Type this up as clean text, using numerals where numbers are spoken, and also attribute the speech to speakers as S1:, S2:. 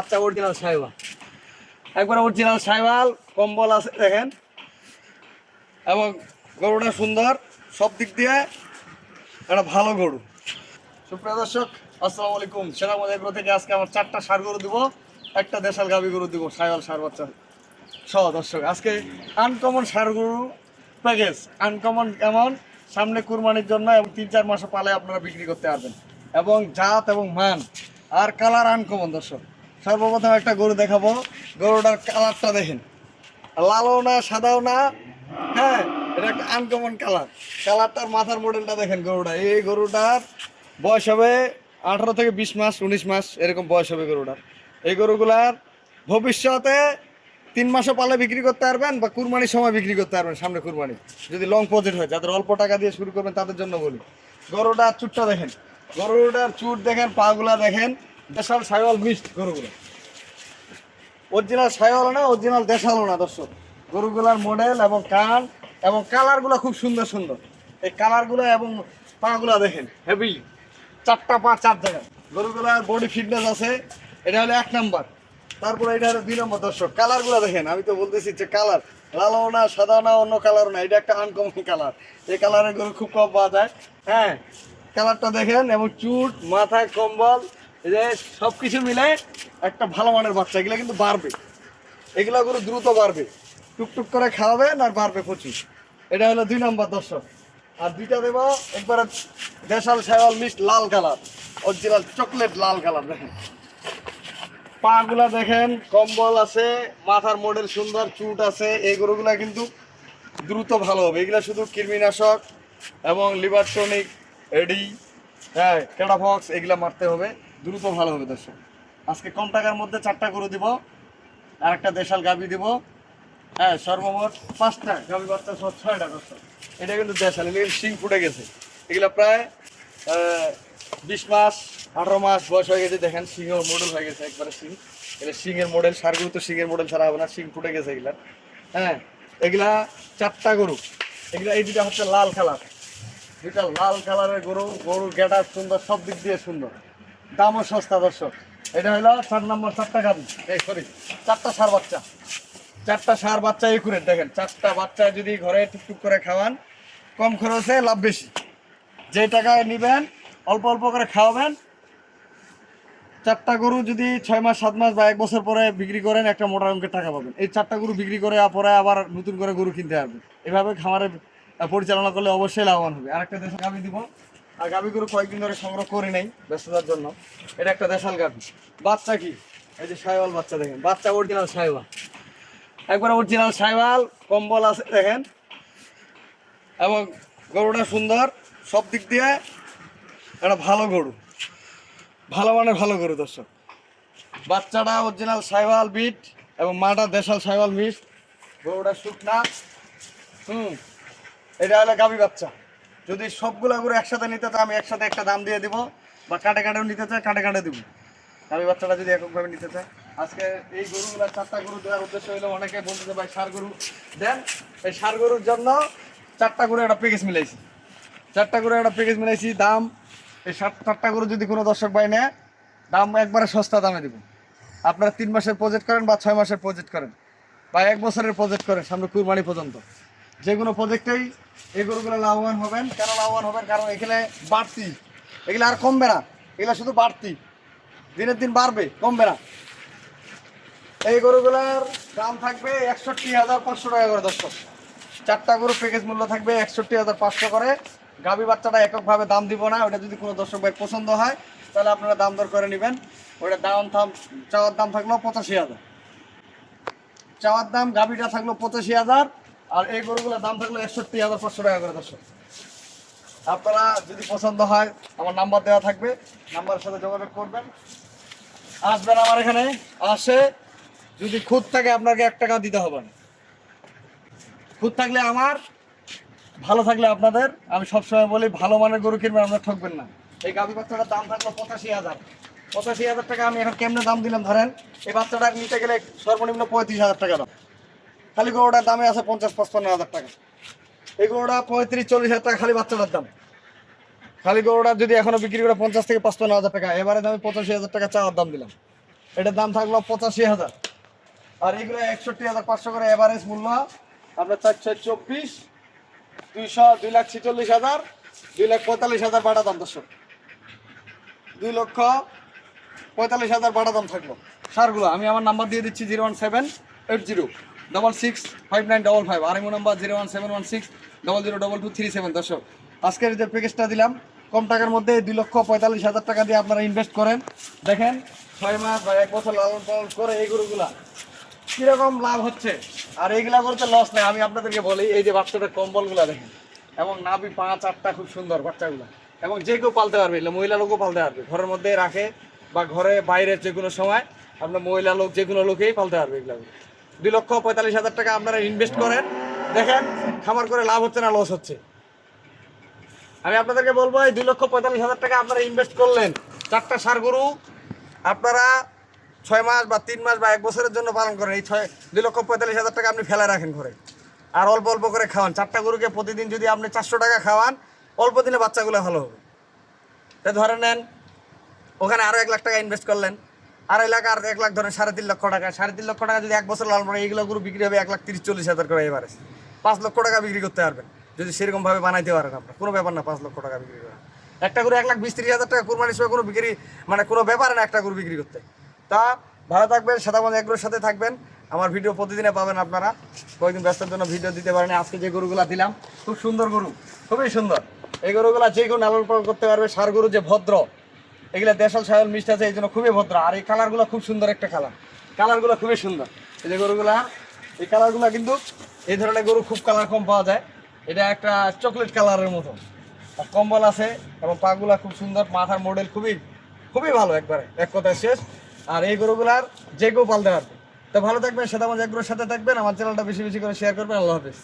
S1: আচ্ছা, অরিজিনাল সাইওয়াল, একবার অরিজিনাল সাইওয়াল, কম্বল আছে দেখেন, এবং গরুটা সুন্দর, সব দিক দিয়ে একটা ভালো গরু। সুপ্রিয় দর্শক, আসসালামু আলাইকুম। সেনামতি এগ্রো থেকে আজকে আমার 4টা ষাঁড় গরু দিব, একটা দেশাল গাভী গরু দিব, সাইওয়াল ষাঁড় বাচ্চা সহ। দর্শক, আজকে আনকমন ষাঁড় গরু প্যাকেজ, আনকমন এমন সামনে কুরবানির জন্য এবং 3-4 মাসে পালে আপনারা বিক্রি করতে পারবেন, এবং জাত এবং মান আর কালার আনকমন। দর্শক, সর্বপ্রথম একটা গরু দেখাবো। গরুটার কালারটা দেখেন, লালও না সাদাও না, হ্যাঁ, এটা একটা আনকমন কালার। কালারটার মাথার মডেলটা দেখেন। গরুটা, এই গরুটার বয়স হবে 18 থেকে 20 মাস, 19 মাস এরকম বয়স হবে গরুটার। এই গরুগুলার ভবিষ্যতে 3 মাসও পালে বিক্রি করতে পারবেন, বা কুরবানির সময় বিক্রি করতে পারবেন। সামনে কুরবানি যদি লং প্রজেক্ট হয়, যাদের অল্প টাকা দিয়ে শুরু করবেন তাদের জন্য বলি। গরুটার চুটটা দেখেন, গরুটার চুট দেখেন, পাগুলা দেখেন, দেশাল সাইওয়াল মিক্সড গরুগুলো। অরিজিনাল সাইওয়াল না, অরিজিনাল দেশালও না। দর্শক, গরুগুলার মডেল এবং কান এবং কালারগুলো খুব সুন্দর সুন্দর। এই কালারগুলো এবং পাগুলা দেখেন, হেভি, 4টা পা 4 জায়গায়। গরুগুলার বডি ফিটনেস আছে, এটা হলো 1 নাম্বার। তারপরে এটা হলো 2 নম্বর। দর্শক, কালারগুলো দেখেন, আমি তো বলতেছি যে কালার লালও না সাদাও না অন্য কালারও না, এটা একটা আনকমন কালার। এই কালারের গরু খুব কম পাওয়া যায়। হ্যাঁ, কালারটা দেখেন, এবং চুট, মাথায় কম্বল, এই যে সব কিছু মিলে একটা ভালো মানের বাচ্চা। এগুলো কিন্তু বাড়বে, এগুলা গরু দ্রুত বাড়বে, টুকটুক করে খাওয়াবেন আর বাড়বে প্রচুর। এটা হলো 2 নম্বর। দর্শক, আর দুইটা দেব একবারে দেশাল সাইওয়াল মিক্সড লাল কালার, অরিজিনাল চকলেট লাল কালার। দেখেন পাগুলা দেখেন, কম্বল আছে, মাথার মডেল সুন্দর, চুট আছে। এই গরুগুলা কিন্তু দ্রুত ভালো হবে। এগুলা শুধু কৃমিনাশক এবং লিভার টনিক, এডি, হ্যাঁ, ক্যাডাফক্স এগুলা মারতে হবে, দ্রুত ভালো হবে। দর্শক, আজকে কম টাকার মধ্যে 4টা গরু দিব, আর একটা দেশাল গাভী দিব। হ্যাঁ, সর্বমোট 5টা গাভী বাচ্চা সহ 6টা। দর্শক, এটা কিন্তু দেশাল, এগুলো শিং ফুটে গেছে। এগুলো প্রায় 20 মাস 18 মাস বয়স হয়ে গেছে। দেখেন শিংয়ের মডেল হয়ে গেছে, একবারে শিং। এটা শিংয়ের মডেল, সারগুলো তো শিংয়ের মডেল ছাড়া হবে না, শিং ফুটে গেছে এগুলা। হ্যাঁ, এগুলা 4টা গরু। এগুলা এই দুটা হচ্ছে লাল কালার, দুটা লাল কালারের গরু। গরুর গেটা সুন্দর, সব দিক দিয়ে সুন্দর, দামও সস্তা। দর্শক, এটা হলো 4 নম্বর। 4টা গাভী, এই সরি 4টা ষাঁড় বাচ্চা, 4টা ষাঁড় বাচ্চা একুরেট। দেখেন 4টা বাচ্চা যদি ঘরে টুকটুক করে খাওয়ান, কম খরচে লাভ বেশি। যে টাকায় নেবেন অল্প অল্প করে খাওয়াবেন। 4টা গরু যদি 6 মাস 7 মাস বা 1 বছর পরে বিক্রি করেন, একটা মোটা অঙ্কের টাকা পাবেন। এই 4টা গরু বিক্রি করে পরে আবার নতুন করে গরু কিনতে হবে। এভাবে খামারে পরিচালনা করলে অবশ্যই লাভবান হবে। আর একটা দেশাল গাভী দিব। আর গাভী গরু কয়েকদিন ধরে সংগ্রহ করি নাই ব্যস্ততার জন্য। এটা একটা দেশাল গাভী বাচ্চা। কি এই যে সাইওয়াল বাচ্চা দেখেন, বাচ্চা অরিজিনাল সাইওয়াল, একবার অরিজিনাল সাইওয়াল, কম্বল আছে দেখেন, এবং গরুটা সুন্দর, সব দিক দিয়ে একটা ভালো গরু, ভালো মানের ভালো গরু। দর্শক, বাচ্চাটা অরিজিনাল সাইওয়াল বিট এবং মাটা দেশাল সাইওয়াল মিক্স। গরুটা শুকনা। এটা হলো গাভী বাচ্চা। যদি সবগুলো গরু একসাথে নিতে চায়, আমি একসাথে একটা দাম দিয়ে দিব, বা কাটে কাটেও নিতে চায় কাটে কাটে দিব। গাভী বাচ্চাটা যদি এককভাবে নিতে চায়, আজকে এই গরুগুলো 4টা গরু দেওয়ার উদ্দেশ্য হলো, অনেকে বলতে যে ভাই ষাঁড় গরু দেন। এই ষাঁড় গরুর জন্য 4টা গরু একটা প্যাকেজ মিলাইছি, 4টা গরু একটা প্যাকেজ মিলাইছি। দাম এই 4টা গরু যদি কোনো দর্শক ভাই নেয়, দাম একবারে সস্তা দামে দিব। আপনারা 3 মাসের প্রজেক্ট করেন, বা 6 মাসের প্রজেক্ট করেন, বা 1 বছরের প্রজেক্ট করেন, সামনে কুরবানি পর্যন্ত, যে কোনো প্রজেক্টেই এই গরুগুলো লাভবান হবেন। কেন লাভবান হবেন? কারণ এখানে বাড়তি, এগুলো আর কমবে না, এগুলো শুধু বাড়তি, দিনের দিন বাড়বে, কমবে না। এই গরুগুলার দাম থাকবে 61,500 টাকা করে। দর্শক, 4টা গরু প্যাকেজ মূল্য থাকবে 61,500 করে। গাভী বাচ্চাটা এককভাবে দাম দিব না। ওটা যদি কোনো দর্শক ভাই পছন্দ হয়, তাহলে আপনারা দাম দর করে নেবেন। ওটা চাওয়ার দাম থাকলো 85,000, চাওয়ার দাম গাভীটা থাকলো 85,000, আর এই গরুগুলোর দাম থাকলো 61,500 টাকা করে। দর্শক, আপনারা যদি পছন্দ হয়, আমার নাম্বার দেওয়া থাকবে, নাম্বারের সাথে যোগাযোগ করবেন, আসবেন আমার এখানে। আসে যদি খুদ থাকে, আপনাকে 1 টাকা দিতে হবে না। খুদ থাকলে আমার, ভালো থাকলে আপনাদের। আমি সবসময় বলি, ভালো মানের গরু কিনবেন, আপনারা ঠকবেন না। এই গাভী বাচ্চাটার দাম থাকলো 85,000, 85,000 টাকা। আমি এখন কেমনে দাম দিলাম ধরেন, এই বাচ্চাটা নিতে গেলে সর্বনিম্ন 35,000 টাকা দাম। খালি গরুটার দামে আছে 50-55,000 টাকা। এই গরুটা 35-40,000 টাকা খালি বাচ্চাটার দাম। খালি গরুটা যদি এখনো বিক্রি করে 50 থেকে 55,000 টাকা, এবারে আমি 85,000 টাকা চাওয়ার দাম দিলাম। এটার দাম থাকলো 85,000। আর এগুলো 61,500 করে এভারেজ মূল্য। আপনার 424 2,46,000 2,45,000 বাটা দাম দর্শক, 2,45,000 বাটা দাম থাকলো সারগুলো। আমি আমার নাম্বার দিয়ে দিচ্ছি 01780665955, আর এমন নাম্বার 01716002237। দর্শক আজকের যে প্যাকেজটা দিলাম কম টাকার মধ্যে 2,45,000 টাকা দিয়ে আপনারা ইনভেস্ট করেন। দেখেন 6 মাস বা 1 বছর লালন পালন করে এই গরুগুলা কিরকম লাভ হচ্ছে। আর এইগুলা করতে লস নেই। আমি আপনাদেরকে বলি, এই যে বাচ্চাদের কম্বলগুলা দেখেন, এবং নাভি 5-8টা খুব সুন্দর বাচ্চাগুলো, এবং যে কেউ পালতে পারবে, মহিলা লোকও পালতে পারবে, ঘরের মধ্যে রাখে বা ঘরে বাইরে যে কোনো সময় আপনার মহিলা লোক যে কোনো লোকেই পালতে পারবে এগুলো। 2,45,000 টাকা আপনারা ইনভেস্ট করেন, দেখেন খামার করে লাভ হচ্ছে না লস হচ্ছে। আমি আপনাদেরকে বলবো, এই 2,45,000 টাকা আপনারা ইনভেস্ট করলেন, 4টা ষাঁড় গরু আপনারা 6 মাস বা 3 মাস বা 1 বছরের জন্য পালন করেন। এই 2,45,000 টাকা আপনি ফেলে রাখেন ঘরে, আর অল্প অল্প করে খাওয়ান। 4টা গরুকে প্রতিদিন যদি আপনি 400 টাকা খাওয়ান, অল্প দিনে বাচ্চাগুলো ভালো হবে। তো ধরে নেন ওখানে আরও 1 লাখ টাকা ইনভেস্ট করলেন, আর এলাকা আর 1 লাখ ধরেন 3.5 লক্ষ টাকা। 3.5 লক্ষ টাকা যদি 1 বছর লালন পালন, এইগুলো গরু বিক্রি হবে 1,30,40,000 করে এবারে। 5 লক্ষ টাকা বিক্রি করতে পারবেন যদি সেরকমভাবে বানাইতে পারেন আপনার, কোনো ব্যাপার না 5 লক্ষ টাকা বিক্রি করা। একটা গরু 1,20,30,000 টাকা কুরবানির সময় কোনো বিক্রি মানে কোনো ব্যাপার না একটা গরু বিক্রি করতে। তা ভালো থাকবেন, সাদাবন্ধ এগ্রোর সাথে থাকবেন। আমার ভিডিও প্রতিদিনে পাবেন আপনারা। কয়েকদিন ব্যস্তের জন্য ভিডিও দিতে পারেন। আজকে যে গরুগুলা দিলাম খুব সুন্দর গরু, খুবই সুন্দর। এই গরুগুলা যে কেউ লালন পালন করতে পারবে। ষাঁড় গরু যে ভদ্র, এগুলা দেশাল সায়াল মিষ্টি আছে, এই জন্য খুবই ভদ্র। আর এই কালারগুলো খুব সুন্দর একটা কালারগুলো খুবই সুন্দর। এই যে গরুগুলা, এই কালারগুলো কিন্তু এই ধরনের গরু খুব কালার কম পাওয়া যায়। এটা একটা চকলেট কালারের মতো, আর কম্বল আছে, এবং পাগুলা খুব সুন্দর, মাথার মডেল খুবই খুবই ভালো, একবারে এক কথায় শেষ। আর এই গরুগুলার যে কেউ পালতে পারবে। তো ভালো থাকবেন, সাদাবন্ধ এগ্রোর সাথে থাকবেন। আমার চ্যানেলটা বেশি বেশি করে শেয়ার করবেন। আল্লাহ হাফেজ।